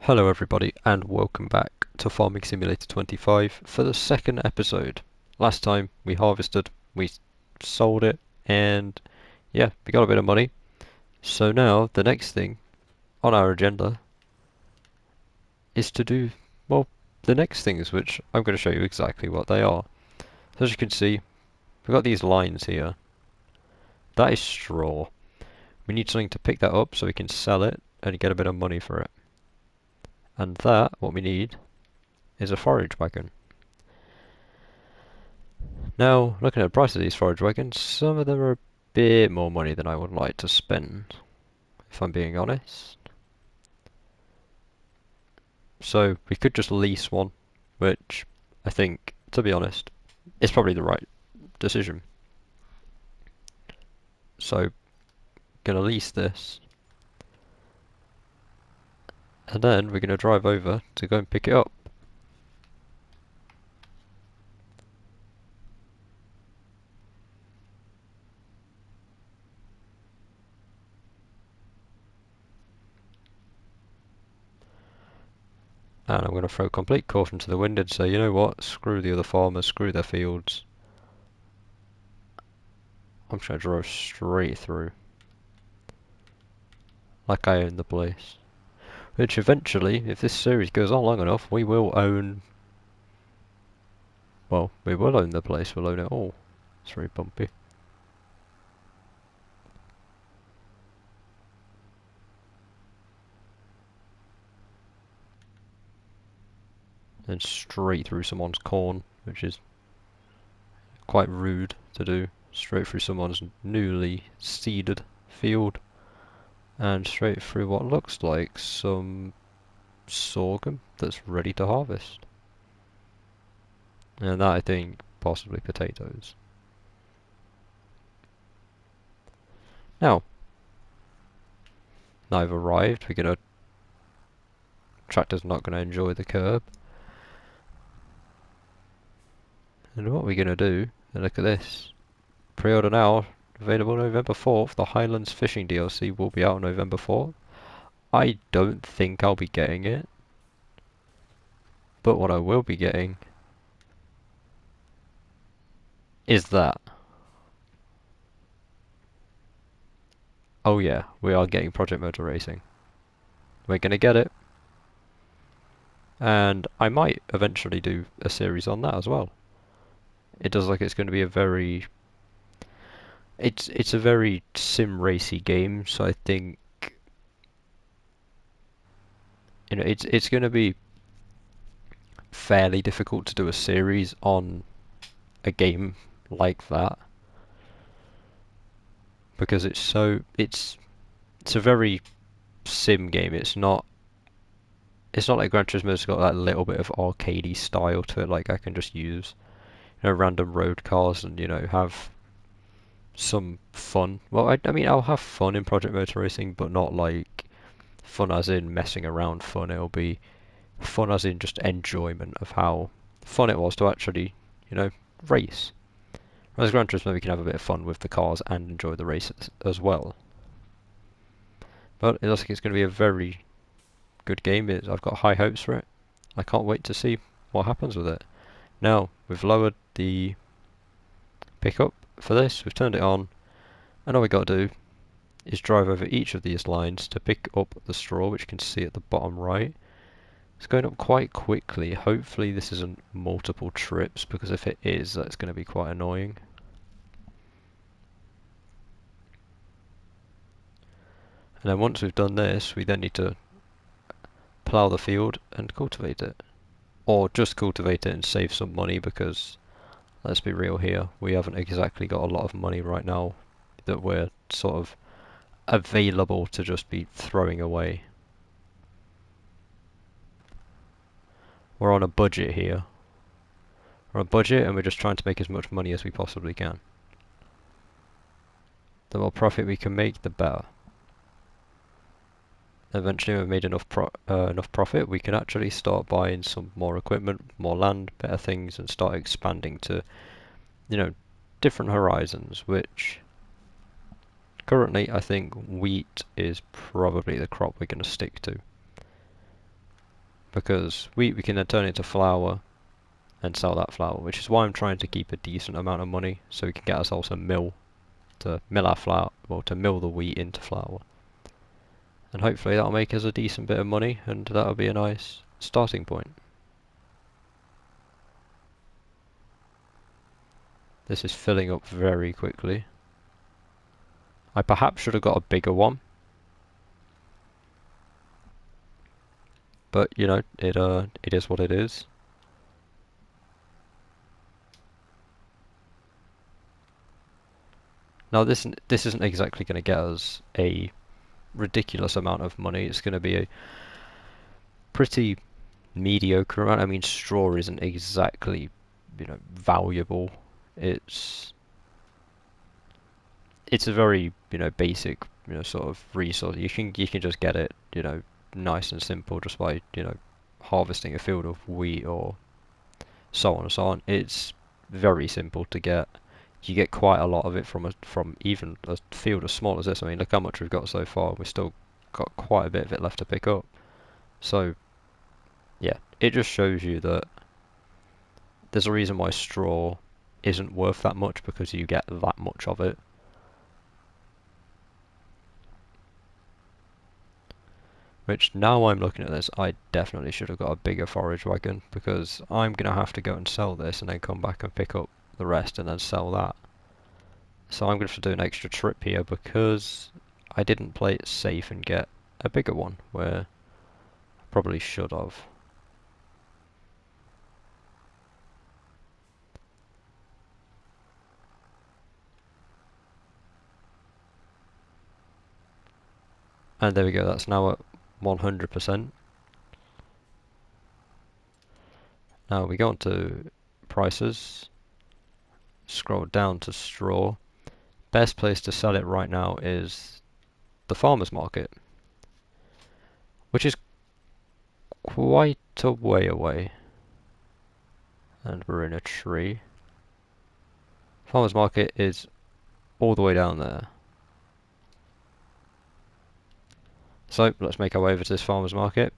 Hello everybody and welcome back to Farming Simulator 25 for the second episode. Last time we harvested, we sold it, and yeah, we got a bit of money. So now the next thing on our agenda is to do, well, the next things, which I'm going to show you exactly what they are. So as you can see, we've got these lines here. That is straw. We need something to pick that up so we can sell it and get a bit of money for it. And that, what we need, is a forage wagon. Now, looking at the price of these forage wagons, some of them are a bit more money than I would like to spend, if I'm being honest. So we could just lease one, which I think, to be honest, is probably the right decision. So, gonna lease this, and then we're gonna drive over to go and pick it up. And I'm going to throw complete caution to the wind and say, you know what, screw the other farmers, screw their fields. I'm just going to drive straight through, like I own the place. Which eventually, if this series goes on long enough, we will own... Well, we will own the place, we'll own it all. It's very bumpy. And straight through someone's corn, which is quite rude to do. Straight through someone's newly seeded field. And straight through what looks like some sorghum that's ready to harvest. And that, I think, possibly potatoes. Now I've arrived, tractor's not gonna enjoy the curb. And what we're gonna do, and look at this. Pre-order now, available November 4th. The Highlands Fishing DLC will be out on November 4th. I don't think I'll be getting it. But what I will be getting is that. Oh yeah, we are getting Project Motor Racing. We're gonna get it. And I might eventually do a series on that as well. It does look like it's going to be a very... It's a very sim racy game, so I think it's going to be fairly difficult to do a series on a game like that because it's a very sim game. It's not like Gran Turismo's got that little bit of arcadey style to it. Like I can just use random road cars and have some fun. Well, I mean I'll have fun in Project Motor Racing, but not like fun as in messing around fun. It'll be fun as in just enjoyment of how fun it was to actually, race. Whereas Gran Turismo, we can have a bit of fun with the cars and enjoy the races as well. But it looks like it's going to be a very good game. I've got high hopes for it. I can't wait to see what happens with it. Now, we've lowered the pickup for this, we've turned it on, and all we got to do is drive over each of these lines to pick up the straw, which you can see at the bottom right. It's going up quite quickly. Hopefully this isn't multiple trips, because if it is, that's going to be quite annoying. And then once we've done this, we then need to plough the field and cultivate it. Or just cultivate it and save some money, because let's be real here, we haven't exactly got a lot of money right now that we're sort of available to just be throwing away. We're on a budget here. We're on a budget and we're just trying to make as much money as we possibly can. The more profit we can make, the better. Eventually, when we've made enough profit, we can actually start buying some more equipment, more land, better things, and start expanding to, different horizons. Which currently, I think wheat is probably the crop we're going to stick to. because we can then turn it into flour and sell that flour, which is why I'm trying to keep a decent amount of money so we can get ourselves a mill to mill our flour, well, to mill the wheat into flour. And hopefully that'll make us a decent bit of money, and that'll be a nice starting point. This is filling up very quickly. I perhaps should have got a bigger one, but you know, it is what it is. Now this isn't exactly going to get us a ridiculous amount of money. It's going to be a pretty mediocre amount. I mean, straw isn't exactly, you know, valuable. It's it's a very, you know, basic, you know, sort of resource. You can just get it, you know, nice and simple just by, you know, harvesting a field of wheat or so on and so on. It's very simple to get. You get quite a lot of it from even a field as small as this. I mean, look how much we've got so far. We've still got quite a bit of it left to pick up. So yeah, it just shows you that there's a reason why straw isn't worth that much, because you get that much of it. Which, now I'm looking at this, I definitely should have got a bigger forage wagon, because I'm going to have to go and sell this and then come back and pick up the rest and then sell that. So I'm going to have to do an extra trip here because I didn't play it safe and get a bigger one, where I probably should have. And there we go, that's now at 100%. Now we go on to prices, scroll down to straw. Best place to sell it right now is the farmer's market, which is quite a way away. And we're in a tree. Farmer's market is all the way down there. So let's make our way over to this farmer's market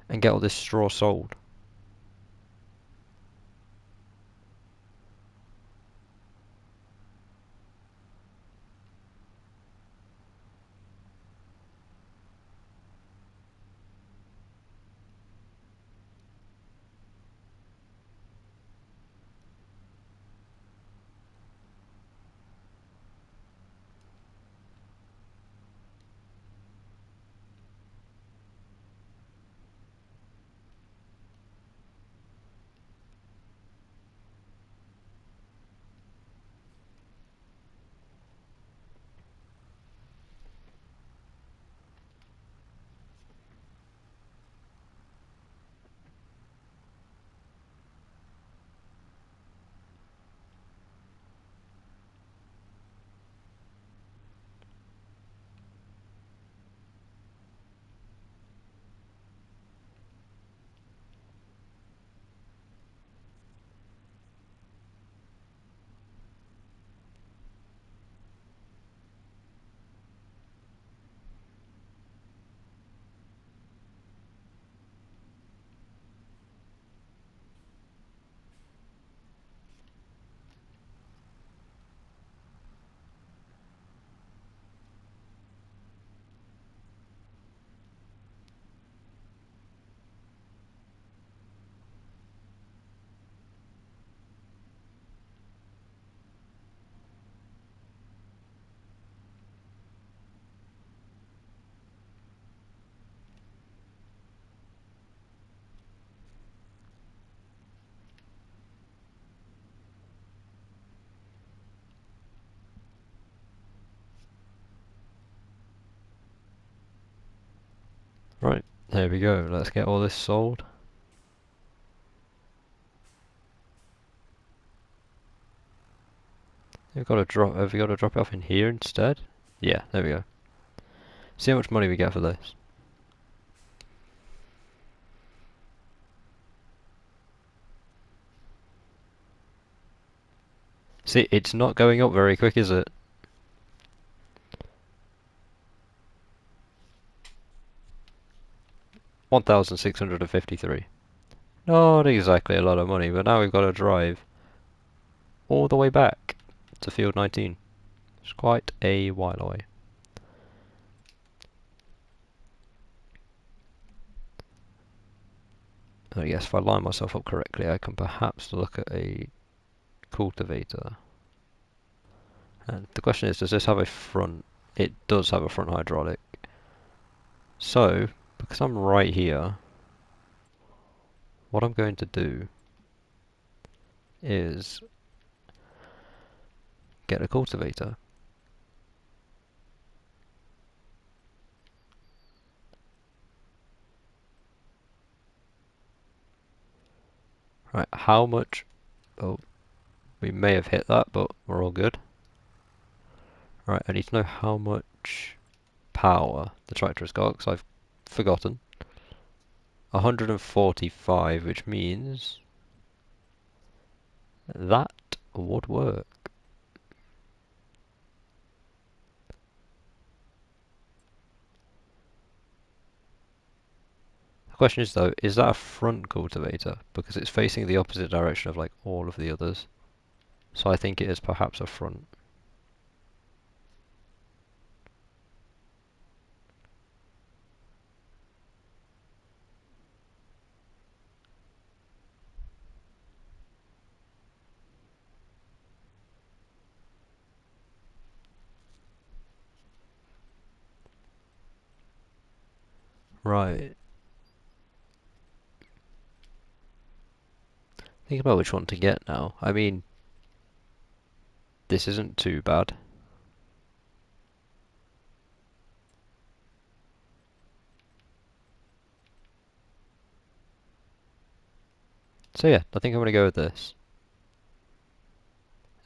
and get all this straw sold. Right, there we go. Let's get all this sold. Have we got to drop it off in here instead? Yeah, there we go. See how much money we get for this. See, it's not going up very quick, is it? 1,653. Not exactly a lot of money, but now we've got to drive all the way back to field 19. It's quite a while away. Oh yes, if I line myself up correctly, I can perhaps look at a cultivator. And the question is, does this have a front? It does have a front hydraulic. So, because I'm right here, what I'm going to do is get a cultivator. Right, how much? Oh, we may have hit that, but we're all good. Right, I need to know how much power the tractor has got, because I've forgotten. 145, which means that would work. The question is though, is that a front cultivator? Because it's facing the opposite direction of like all of the others. So I think it is perhaps a front. Right. Think about which one to get now. I mean, this isn't too bad. So yeah, I think I'm going to go with this.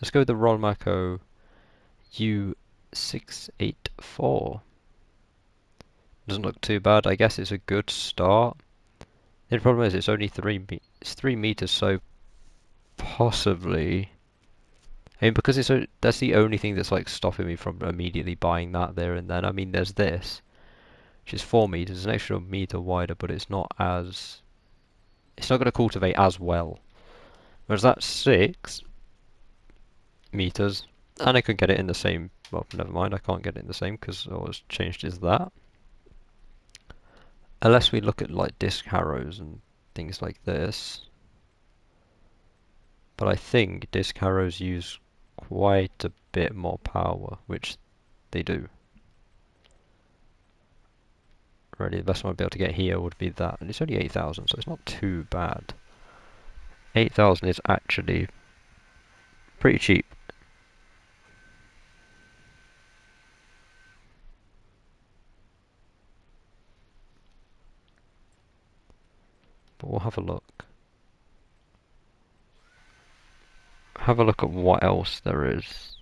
Let's go with the Rolmaco U684. Doesn't look too bad. I guess it's a good start. The problem is it's only it's 3 meters, so possibly. I mean, because that's the only thing that's like stopping me from immediately buying that there and then. I mean, there's this, which is 4 meters, an extra meter wider, but it's not going to cultivate as well. Whereas that's 6 meters, and I could get it in the same. Well, never mind, I can't get it in the same because all it's changed is that. Unless we look at like disc harrows and things like this. But I think disc harrows use quite a bit more power, which they do. Really, the best one I'd be able to get here would be that, and it's only 8,000, so it's not too bad. 8,000 is actually pretty cheap. But we'll have a look. Have a look at what else there is.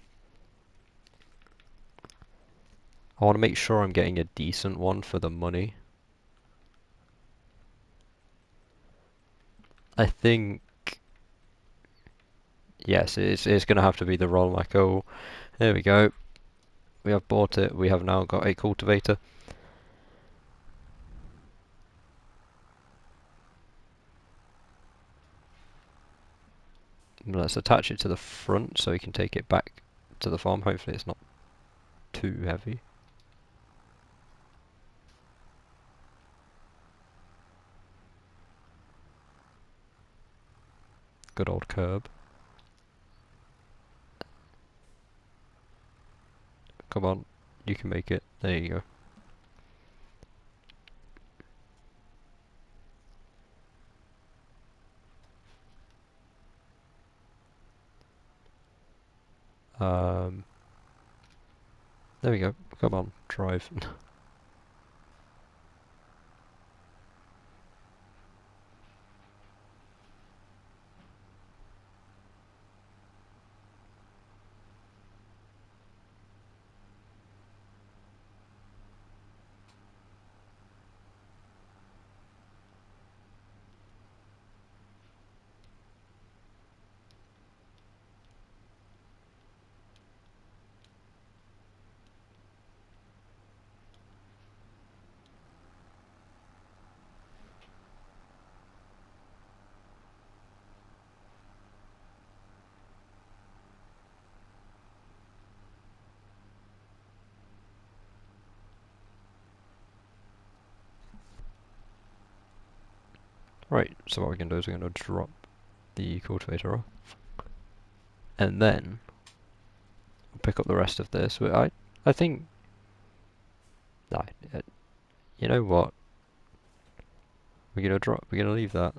I want to make sure I'm getting a decent one for the money. I think, yes, it's going to have to be the Rolmaco. There we go. We have bought it. We have now got a cultivator. Let's attach it to the front so we can take it back to the farm. Hopefully it's not too heavy. Good old curb. Come on, you can make it. There you go. There we go. Come on, drive. Right, so what we're going to do is we're going to drop the cultivator off, and then pick up the rest of this. I think, no, you know what? We're going to leave that.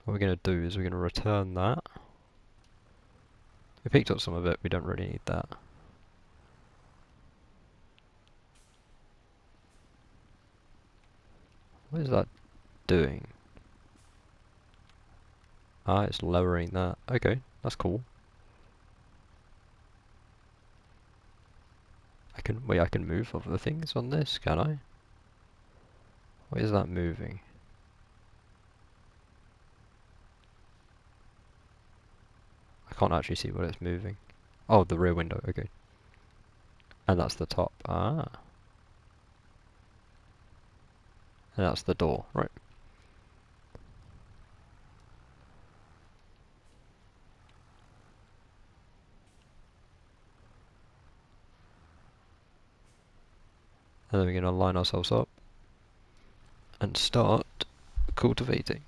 What we're going to do is we're going to return that. We picked up some of it, we don't really need that. What is that doing? Ah, it's lowering that. Okay, that's cool. I can move other things on this, can I? What is that moving? I can't actually see what it's moving. Oh, the rear window, okay. And that's the top. Ah. And that's the door, right. And then we're going to line ourselves up and start cultivating.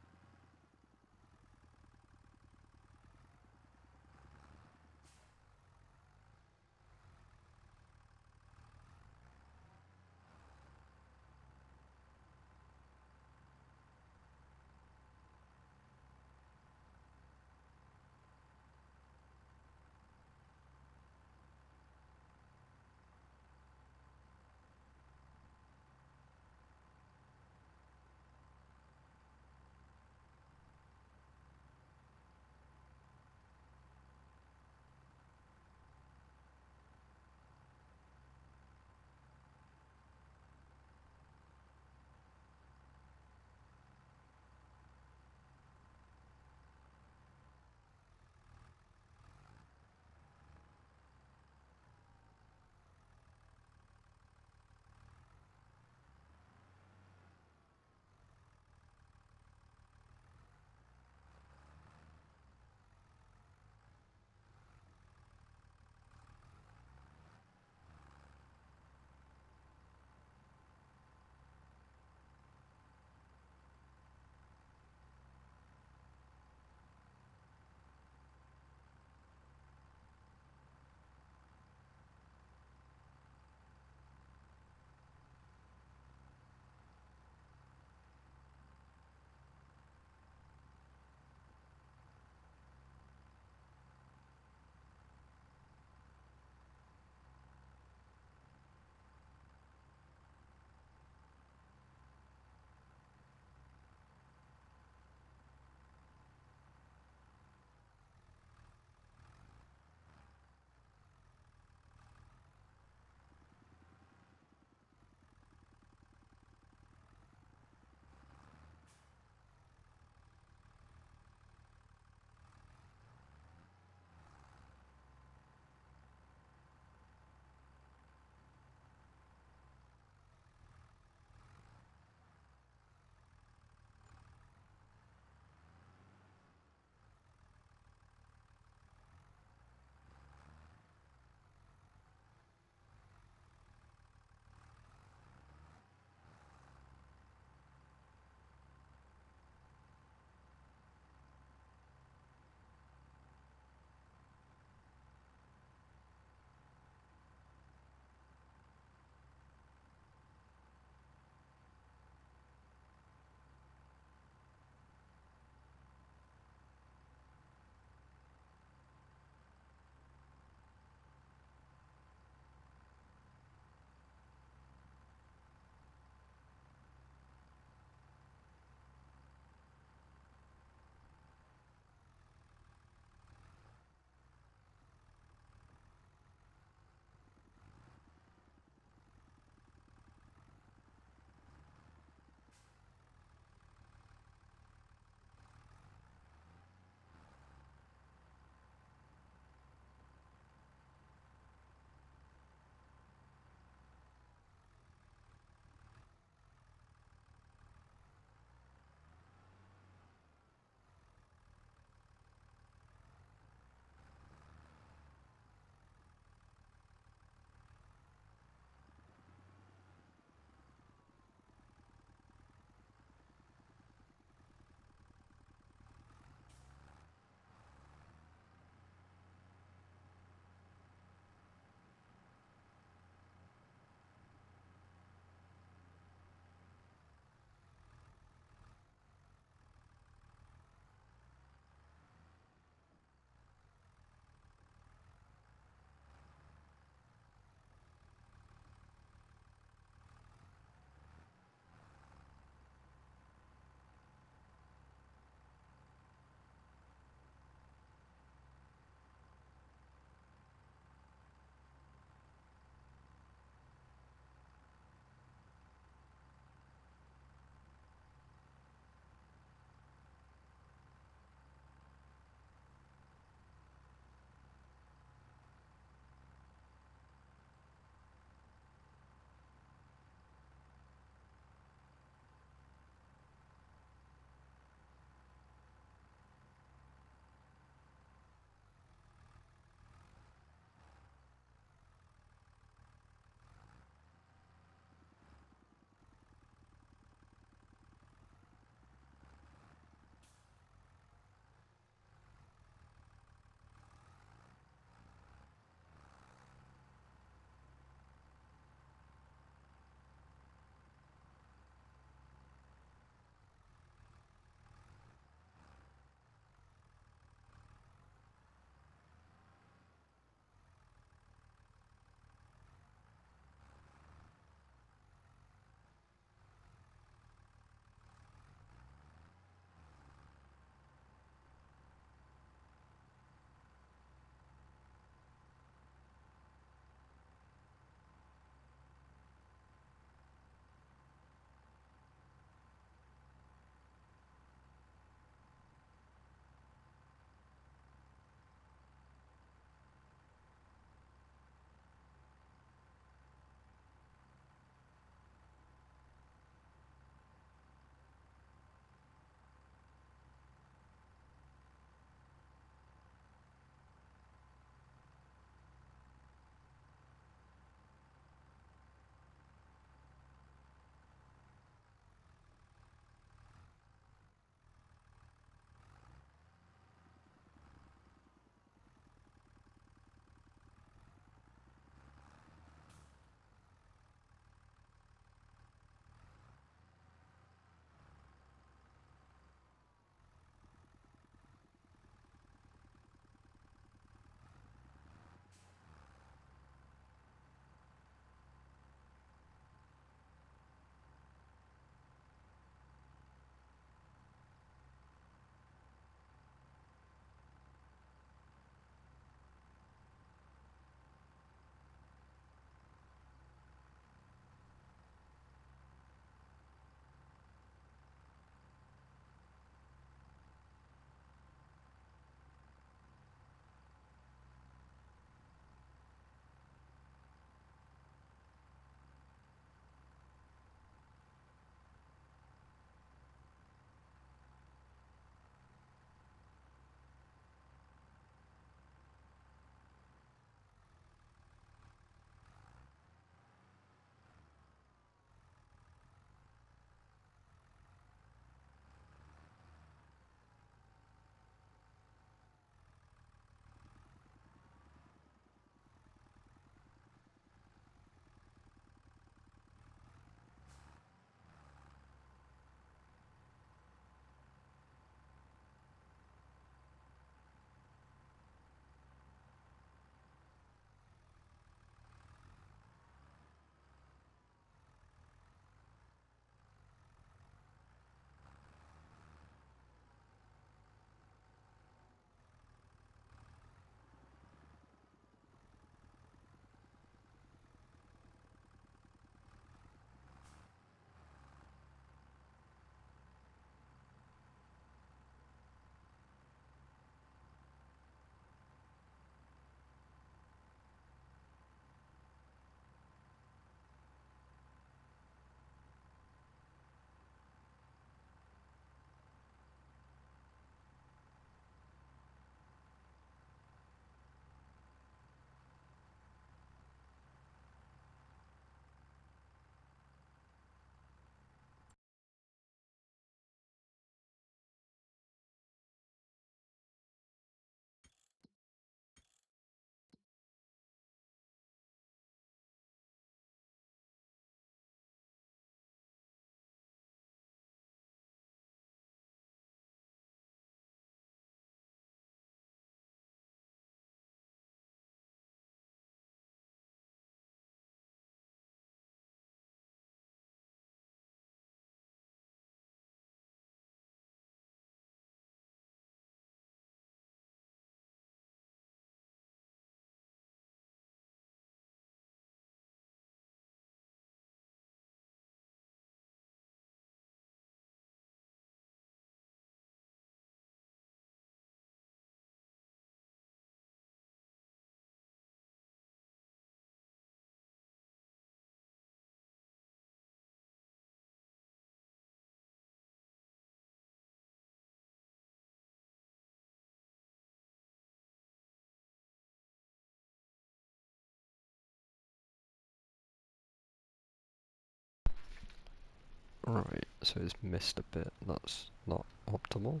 Right, so it's missed a bit. That's not optimal.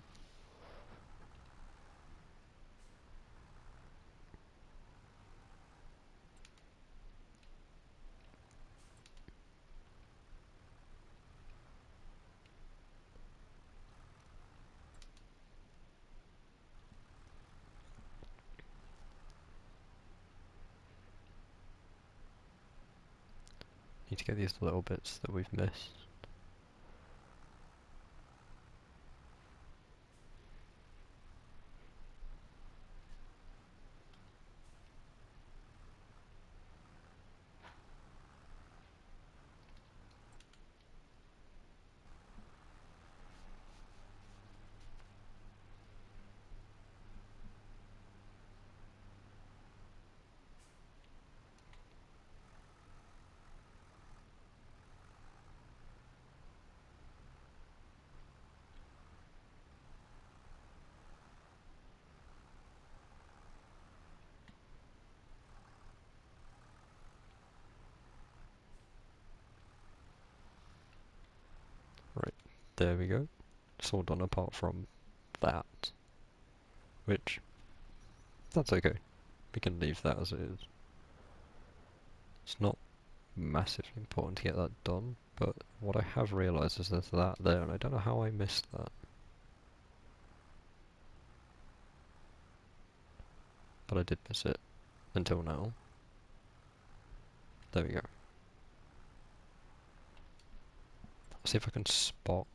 Need to get these little bits that we've missed. Right, there we go. It's all done apart from that, which, that's okay. We can leave that as it is. It's not massively important to get that done, but what I have realised is there's that there, and I don't know how I missed that. But I did miss it until now. There we go. Let's see if I can spot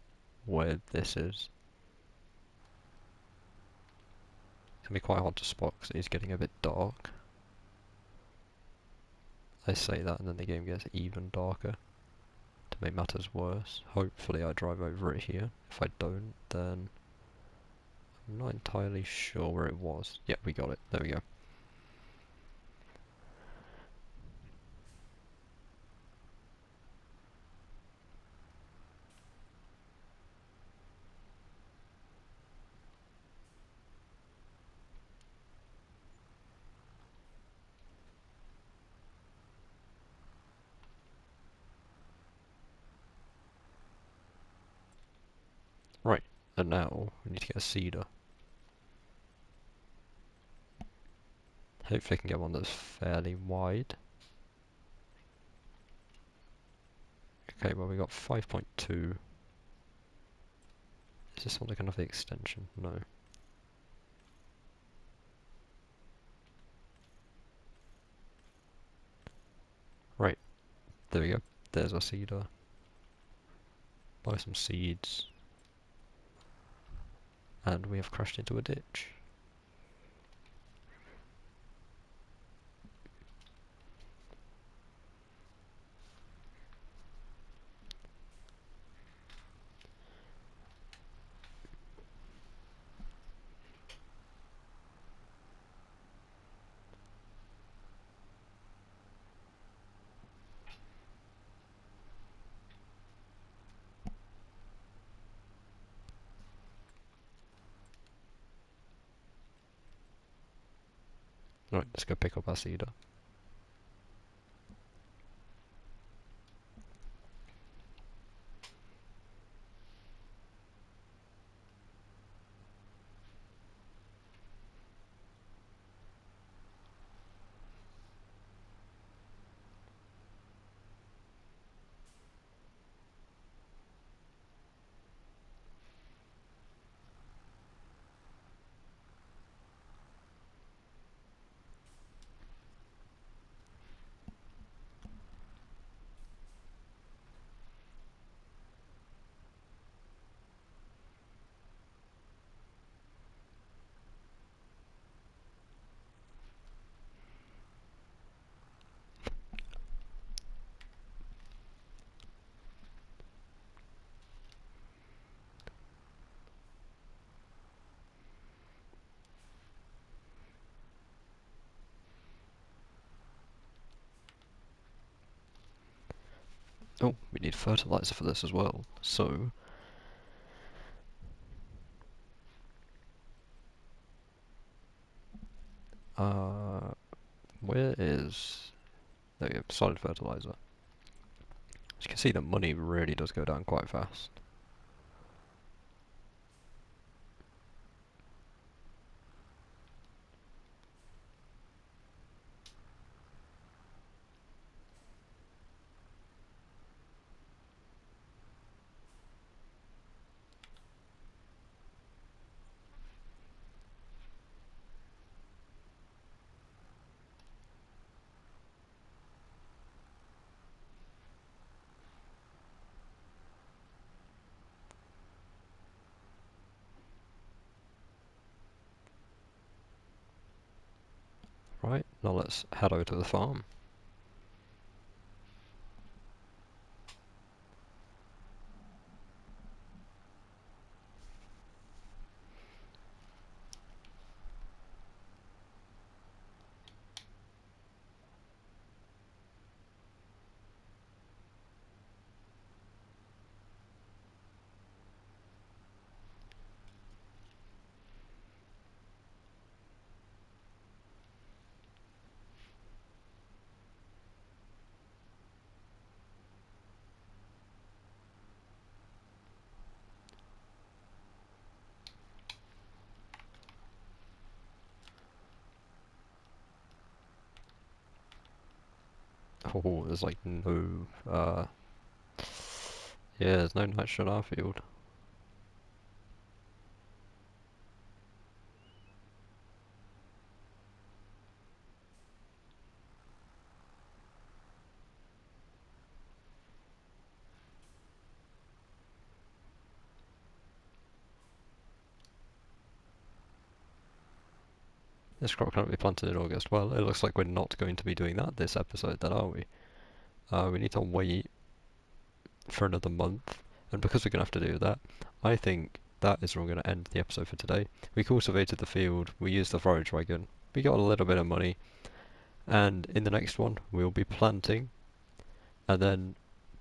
where this is. It's gonna be quite hard to spot because it is getting a bit dark. I say that and then the game gets even darker to make matters worse. Hopefully I drive over it here. If I don't, then I'm not entirely sure where it was. Yeah, we got it. There we go. Right, and now we need to get a cedar. Hopefully I can get one that's fairly wide. Okay, well we got 5.2. Is this one like another extension? No. Right, there we go. There's our cedar. Buy some seeds. And we have crashed into a ditch. Right, let's go pick up our cedar. Oh, we need fertilizer for this as well. So, where is... There we go, solid fertilizer. As you can see, the money really does go down quite fast. Right, now let's head over to the farm. Oh, there's like no, yeah, there's no nitrogen in our field. This crop can't be planted in August. Well, it looks like we're not going to be doing that this episode then, are we? We need to wait for another month, and because we're going to have to do that, I think that is where we're going to end the episode for today. We cultivated the field, we used the forage wagon, we got a little bit of money, and in the next one we'll be planting, and then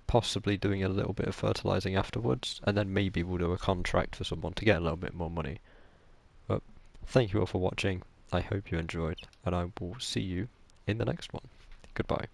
possibly doing a little bit of fertilizing afterwards, and then maybe we'll do a contract for someone to get a little bit more money. But thank you all for watching, I hope you enjoyed, and I will see you in the next one. Goodbye.